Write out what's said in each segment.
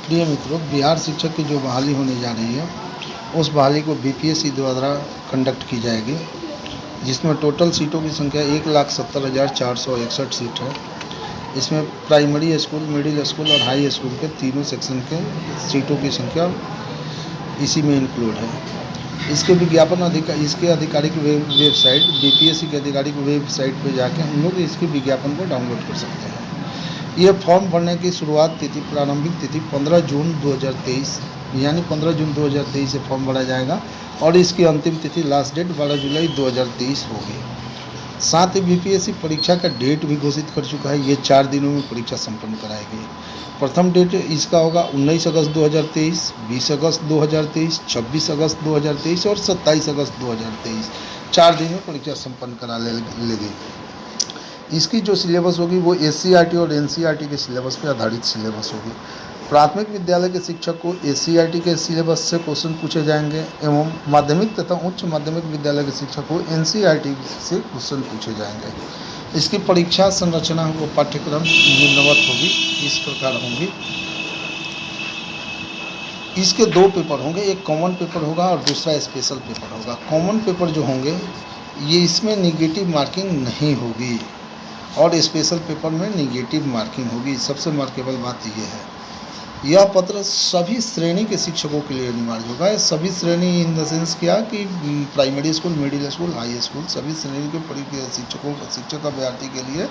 प्रिय मित्रों, बिहार शिक्षक की जो बहाली होने जा रही है, उस बहाली को बीपीएससी द्वारा कंडक्ट की जाएगी, जिसमें टोटल सीटों की संख्या 1,70,461 सीट है। इसमें प्राइमरी स्कूल, मिडिल स्कूल और हाई स्कूल के तीनों सेक्शन के सीटों की संख्या इसी में इंक्लूड है। इसके आधिकारिक वेबसाइट, बीपीएससी की आधिकारिक वेबसाइट पर जाके हम लोग इसके विज्ञापन को डाउनलोड कर सकते हैं। ये फॉर्म भरने की प्रारंभिक तिथि 15 जून 2023 यानी 15 जून 2023 से फॉर्म भरा जाएगा और इसकी अंतिम तिथि लास्ट डेट 12 जुलाई 2023 होगी। साथ ही बीपीएससी परीक्षा का डेट भी घोषित कर चुका है। ये 4 दिनों में परीक्षा संपन्न कराएगी। प्रथम डेट इसका होगा 19 अगस्त 2023, 20 अगस्त 2023, 26 अगस्त 2023 और 27 अगस्त 2023। 4 दिन में परीक्षा संपन्न करा लेगी। इसकी जो सिलेबस होगी वो एससीईआरटी और एनसीईआरटी के सिलेबस पर आधारित सिलेबस होगी। प्राथमिक विद्यालय के शिक्षक को एससीईआरटी के सिलेबस से क्वेश्चन पूछे जाएंगे एवं माध्यमिक तथा उच्च माध्यमिक विद्यालय के शिक्षक को एनसीईआरटी से क्वेश्चन पूछे जाएंगे। इसकी परीक्षा संरचना व पाठ्यक्रम निम्नवत होगी, इस प्रकार होंगी। इसके 2 पेपर होंगे, एक कॉमन पेपर होगा और दूसरा स्पेशल पेपर होगा। कॉमन पेपर जो होंगे ये इसमें निगेटिव मार्किंग नहीं होगी और स्पेशल पेपर में निगेटिव मार्किंग होगी। सबसे मार्केबल बात यह है। यह पत्र सभी श्रेणी के शिक्षकों के लिए अनिवार्य होगा। सभी श्रेणी इन द सेंस क्या कि primary school, middle school, high school, सभी श्रेणी के शिक्षक अभ्यर्थी के लिए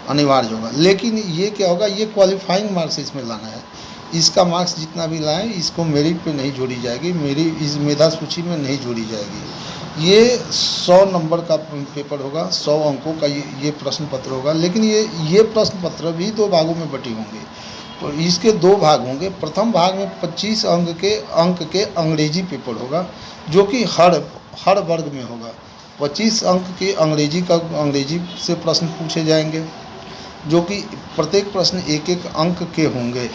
अनिवार्य होगा। लेकिन ये क्या होगा, ये क्वालिफाइंग मार्क्स इसमें लाना है। इसका मार्क्स जितना भी लाएँ, इसको मेरिट पे नहीं जोड़ी जाएगी, इस मेधा सूची में नहीं जोड़ी जाएगी। ये 100 नंबर का पेपर होगा, 100 अंकों का ये प्रश्न पत्र होगा। लेकिन ये प्रश्न पत्र भी 2 भागों में बटे होंगे। तो इसके 2 भाग होंगे। प्रथम भाग में 25 अंक के अंग्रेजी पेपर होगा, जो कि हर वर्ग में होगा। 25 अंक के अंग्रेजी से प्रश्न पूछे जाएंगे, जो कि प्रत्येक प्रश्न 1-1 अंक के होंगे।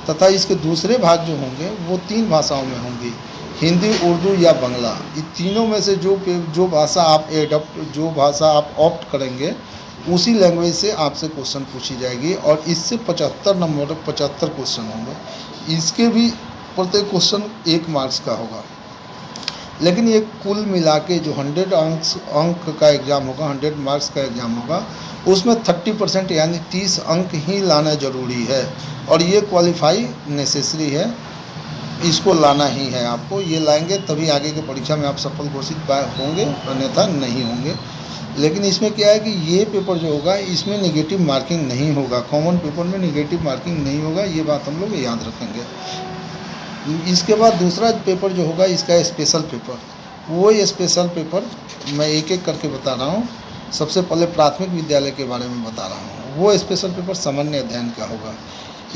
तथा इसके दूसरे भाग जो होंगे वो 3 भाषाओं में होंगी, हिंदी, उर्दू या बांग्ला। इन तीनों में से जो भाषा आप ऑप्ट करेंगे, उसी लैंग्वेज से आपसे क्वेश्चन पूछी जाएगी और इससे 75 क्वेश्चन होंगे। इसके भी प्रत्येक क्वेश्चन 1 मार्क्स का होगा। लेकिन ये कुल मिला के जो 100 अंक का एग्ज़ाम होगा, 100 मार्क्स का एग्ज़ाम होगा, उसमें 30% यानी 30 अंक ही लाना ज़रूरी है और ये क्वालिफाई नेसेसरी है। इसको लाना ही है आपको। ये लाएंगे तभी आगे की परीक्षा में आप सफल घोषित होंगे, अन्यथा नहीं होंगे। लेकिन इसमें क्या है कि ये पेपर जो होगा इसमें नेगेटिव मार्किंग नहीं होगा। कॉमन पेपर में नेगेटिव मार्किंग नहीं होगा, ये बात हम लोग याद रखेंगे। इसके बाद दूसरा पेपर जो होगा इसका स्पेशल पेपर। वो स्पेशल पेपर मैं एक-एक करके बता रहा हूँ। सबसे पहले प्राथमिक विद्यालय के बारे में बता रहा हूँ। वो स्पेशल पेपर सामान्य अध्ययन का होगा।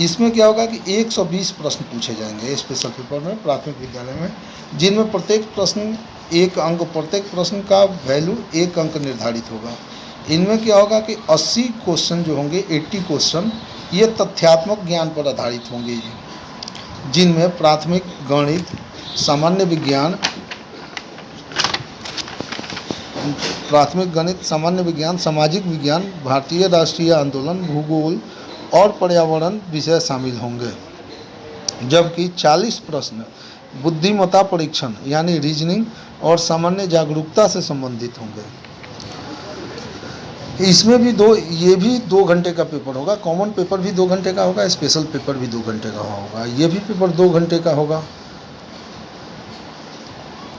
इसमें क्या होगा कि 120 प्रश्न पूछे जाएंगे स्पेशल पेपर में प्राथमिक विद्यालय में, जिनमें प्रत्येक प्रश्न 1 अंक, प्रत्येक प्रश्न का वैल्यू 1 अंक निर्धारित होगा। इनमें क्या होगा कि 80 क्वेश्चन जो होंगे, 80 क्वेश्चन, ये तथ्यात्मक ज्ञान पर आधारित होंगे, जिनमें प्राथमिक गणित, सामान्य विज्ञान, सामाजिक विज्ञान, भारतीय राष्ट्रीय आंदोलन, भूगोल और पर्यावरण विषय शामिल होंगे। जबकि 40 प्रश्न बुद्धिमत्ता परीक्षण यानी रीजनिंग और सामान्य जागरूकता से संबंधित होंगे। इसमें भी ये भी 2 घंटे का पेपर होगा। कॉमन पेपर भी 2 घंटे का होगा, स्पेशल पेपर भी 2 घंटे का होगा। ये भी पेपर 2 घंटे का होगा।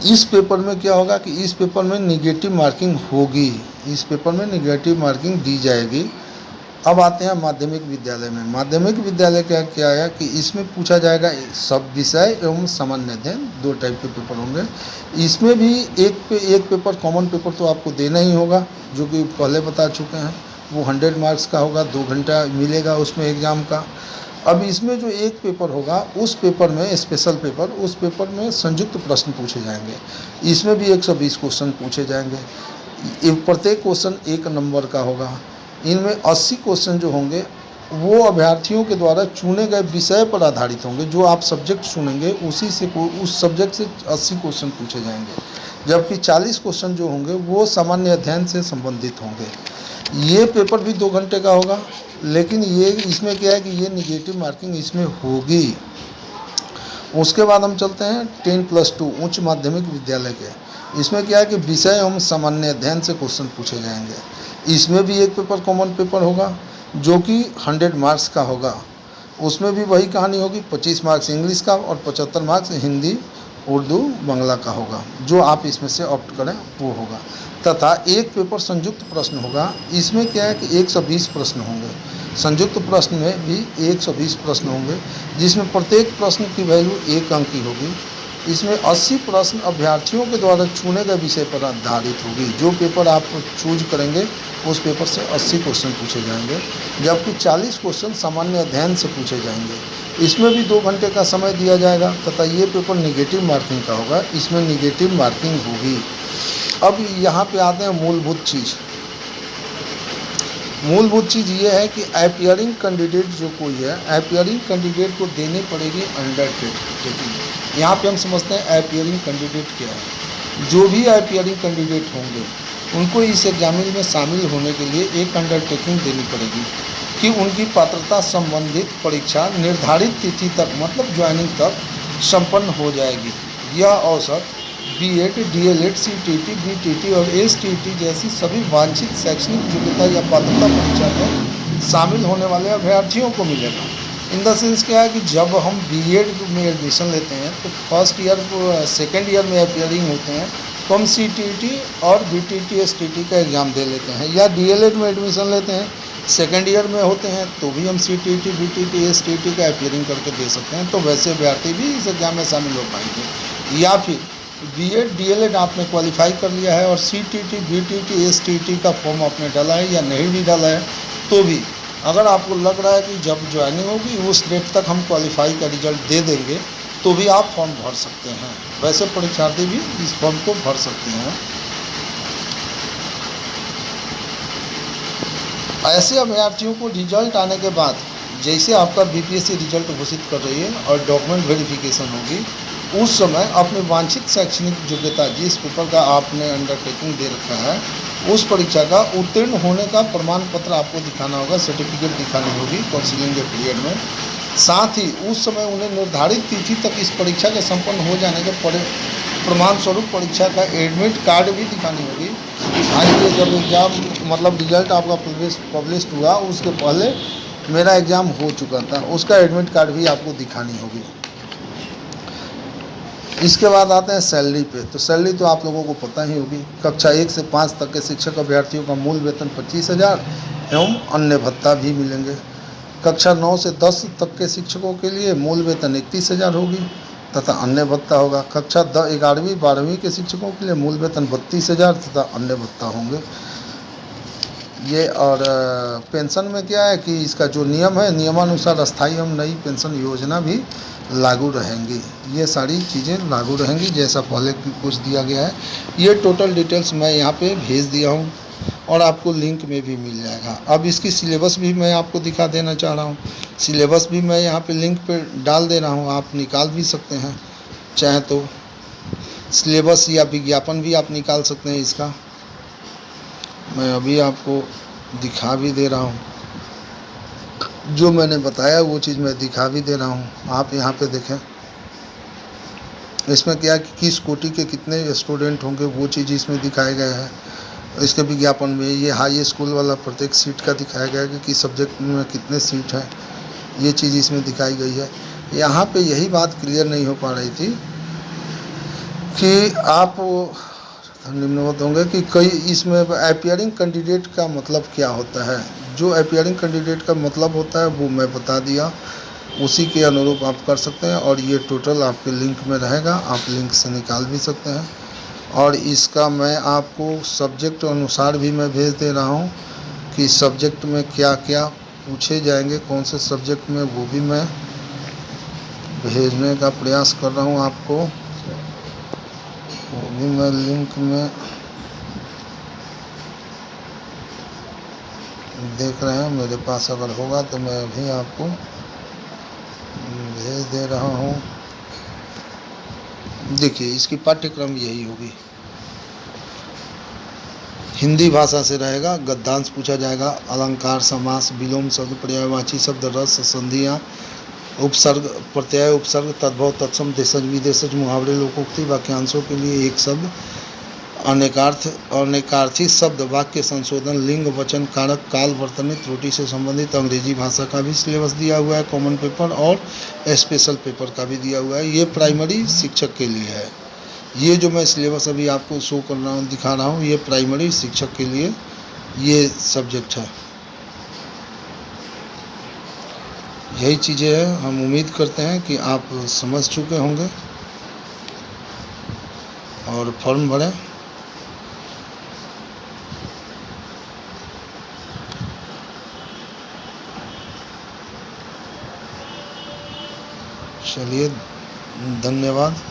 इस पेपर में क्या होगा कि इस पेपर में निगेटिव मार्किंग होगी, इस पेपर में निगेटिव मार्किंग दी जाएगी। अब आते हैं माध्यमिक विद्यालय में। माध्यमिक विद्यालय का क्या है कि इसमें पूछा जाएगा सब विषय एवं सामान्य अध्ययन, 2 टाइप के पेपर होंगे। इसमें भी एक पेपर कॉमन पेपर तो आपको देना ही होगा, जो कि पहले बता चुके हैं। वो 100 मार्क्स का होगा, 2 घंटा मिलेगा उसमें एग्ज़ाम का। अब इसमें जो एक पेपर होगा, उस पेपर में स्पेशल पेपर, उस पेपर में संयुक्त प्रश्न पूछे जाएंगे। इसमें भी 120 क्वेश्चन पूछे जाएंगे। प्रत्येक क्वेश्चन 1 नंबर का होगा। इनमें 80 क्वेश्चन जो होंगे वो अभ्यर्थियों के द्वारा चुने गए विषय पर आधारित होंगे। जो आप सब्जेक्ट चुनेंगे उस सब्जेक्ट से 80 क्वेश्चन पूछे जाएंगे। जबकि 40 क्वेश्चन जो होंगे वो सामान्य अध्ययन से संबंधित होंगे। ये पेपर भी 2 घंटे का होगा। लेकिन इसमें क्या है कि ये निगेटिव मार्किंग इसमें होगी। उसके बाद हम चलते हैं 10+2 उच्च माध्यमिक विद्यालय के। इसमें क्या है कि विषय एवं सामान्य अध्ययन से क्वेश्चन पूछे जाएंगे। इसमें भी एक पेपर कॉमन पेपर होगा जो कि 100 मार्क्स का होगा। उसमें भी वही कहानी होगी, 25 मार्क्स इंग्लिश का और 75 मार्क्स हिंदी, उर्दू, बांग्ला का होगा। जो आप इसमें से ऑप्ट करें वो होगा। तथा एक पेपर संयुक्त प्रश्न होगा। इसमें क्या है कि 120 प्रश्न होंगे। संयुक्त प्रश्न में भी 120 प्रश्न होंगे, जिसमें प्रत्येक प्रश्न की वैल्यू 1 अंक की होगी। इसमें 80 प्रश्न अभ्यर्थियों के द्वारा चुने गए विषय पर आधारित होगी। जो पेपर आप चूज करेंगे उस पेपर से 80 क्वेश्चन पूछे जाएंगे, जबकि 40 क्वेश्चन सामान्य अध्ययन से पूछे जाएंगे। इसमें भी 2 घंटे का समय दिया जाएगा तथा ये पेपर निगेटिव मार्किंग का होगा। इसमें निगेटिव मार्किंग होगी। अब यहाँ पे आते हैं मूलभूत चीज़। मूलभूत चीज़ ये है कि अपीयरिंग कैंडिडेट जो कोई है, अपीयरिंग कैंडिडेट को देनी पड़ेगी अंडरटेकिंग। यहाँ पे हम समझते हैं अपीयरिंग कैंडिडेट क्या है। जो भी अपीयरिंग कैंडिडेट होंगे उनको इस एग्जामिन में शामिल होने के लिए एक अंडरटेकिंग देनी पड़ेगी कि उनकी पात्रता संबंधित परीक्षा निर्धारित तिथि तक, मतलब ज्वाइनिंग तक संपन्न हो जाएगी। यह अवसर बीएड, डीएलएड, सीटीटी, बीटीटी और एसटीटी जैसी सभी वांछित शैक्षणिक योग्यता या पात्रता परीक्षा में शामिल होने वाले अभ्यर्थियों को मिलेगा। इन द सेंस क्या है कि जब हम बीएड में एडमिशन लेते हैं तो फर्स्ट ईयर, सेकेंड ईयर में अपीयरिंग होते हैं तो हम सीटीटी और बीटीटी, एसटीटी का एग्ज़ाम दे लेते हैं। या डीएलएड में एडमिशन लेते हैं, सेकेंड ईयर में होते हैं तो भी हम सीटीटी, बीटीटी, एसटीटी का अपीयरिंग करके दे सकते हैं। तो वैसे अभ्यर्थी भी इस एग्ज़ाम में शामिल हो पाएंगे। या फिर बीएड, डीएलएड आपने क्वालिफाई कर लिया है और सीटीटी, बीटीटी, एसटीटी का फॉर्म आपने डाला है या नहीं भी डाला है, तो भी अगर आपको लग रहा है कि जब ज्वाइनिंग होगी उस डेट तक हम क्वालिफाई का रिजल्ट दे देंगे, तो भी आप फॉर्म भर सकते हैं। वैसे परीक्षार्थी भी इस फॉर्म को भर सकते हैं। ऐसे अभ्यर्थियों को रिजल्ट आने के बाद, जैसे आपका बीपीएससी रिजल्ट घोषित कर रही है और डॉक्यूमेंट वेरिफिकेशन होगी, उस समय अपनी वांछित शैक्षणिक योग्यता, जिस पेपर का आपने अंडरटेकिंग दे रखा है, उस परीक्षा का उत्तीर्ण होने का प्रमाण पत्र आपको दिखाना होगा, सर्टिफिकेट दिखानी होगी काउंसिलिंग के पीरियड में। साथ ही उस समय उन्हें निर्धारित तिथि तक इस परीक्षा के संपन्न हो जाने के प्रमाण स्वरूप परीक्षा का एडमिट कार्ड भी दिखानी होगी। आइए, जब एग्ज़ाम मतलब रिजल्ट आपका पब्लिश्ड हुआ उसके पहले मेरा एग्ज़ाम हो चुका था, उसका एडमिट कार्ड भी आपको दिखानी होगी। इसके बाद आते हैं सैलरी पे। तो सैलरी तो आप लोगों को पता ही होगी। कक्षा 1 से 5 तक के शिक्षक अभ्यर्थियों का मूल वेतन 25,000 एवं अन्य भत्ता भी मिलेंगे। कक्षा 9 से 10 तक के शिक्षकों के लिए मूल वेतन 31,000 होगी तथा अन्य भत्ता होगा। कक्षा 11वीं 12वीं के शिक्षकों के लिए मूल वेतन 32,000 तथा अन्य भत्ता होंगे। ये और पेंशन में क्या है कि इसका जो नियम है, नियमानुसार अस्थायी एवं नई पेंशन योजना भी लागू रहेंगी। ये सारी चीज़ें लागू रहेंगी जैसा पहले कुछ दिया गया है। ये टोटल डिटेल्स मैं यहाँ पे भेज दिया हूँ और आपको लिंक में भी मिल जाएगा। अब इसकी सिलेबस भी मैं आपको दिखा देना चाह रहा हूँ। सिलेबस भी मैं यहाँ पे लिंक पे डाल दे रहा हूँ, आप निकाल भी सकते हैं चाहे तो। सिलेबस या विज्ञापन भी आप निकाल सकते हैं इसका। मैं अभी आपको दिखा भी दे रहा हूँ, जो मैंने बताया वो चीज़ मैं दिखा भी दे रहा हूँ। आप यहाँ पे देखें, इसमें क्या कि किस कोटि के कितने स्टूडेंट होंगे वो चीज़ इसमें दिखाया गया है। इसके विज्ञापन में ये हाई स्कूल वाला प्रत्येक सीट का दिखाया गया है कि किस सब्जेक्ट में कितने सीट हैं, ये चीज़ इसमें दिखाई गई है। यहाँ पे यही बात क्लियर नहीं हो पा रही थी कि आप निम्नवत होंगे कि कई इसमें अपीयरिंग कैंडिडेट का मतलब क्या होता है। जो अपीयरिंग कैंडिडेट का मतलब होता है वो मैं बता दिया, उसी के अनुरूप आप कर सकते हैं। और ये टोटल आपके लिंक में रहेगा, आप लिंक से निकाल भी सकते हैं। और इसका मैं आपको सब्जेक्ट अनुसार भी मैं भेज दे रहा हूँ कि सब्जेक्ट में क्या क्या पूछे जाएंगे, कौन से सब्जेक्ट में, वो भी मैं भेजने का प्रयास कर रहा हूँ आपको। वो भी मैं लिंक में देख रहे हैं, मेरे पास अगर होगा तो मैं अभी आपको भेज दे रहा हूँ। देखिए, इसकी पाठ्यक्रम यही होगी। हिंदी भाषा से रहेगा, गद्यांश पूछा जाएगा, अलंकार, समास, विलोम शब्द, पर्यायवाची शब्द, रस, संधियाँ, उपसर्ग प्रत्यय उपसर्ग तद्भव तत्सम देशज विदेशज मुहावरे लोकोक्ति वाक्यांशों के लिए एक शब्द अनेकार्थी शब्द वाक्य संशोधन लिंग वचन कारक काल वर्तनी त्रुटि से संबंधित अंग्रेजी भाषा का भी सिलेबस दिया हुआ है कॉमन पेपर और स्पेशल पेपर का भी दिया हुआ है। ये प्राइमरी शिक्षक के लिए है। ये जो मैं सिलेबस अभी आपको शो कर रहा हूँ दिखा रहा हूँ ये प्राइमरी शिक्षक के लिए ये सब्जेक्ट है। यही चीज़ें हैं। हम उम्मीद करते हैं कि आप समझ चुके होंगे और फॉर्म भरें। चलिए धन्यवाद।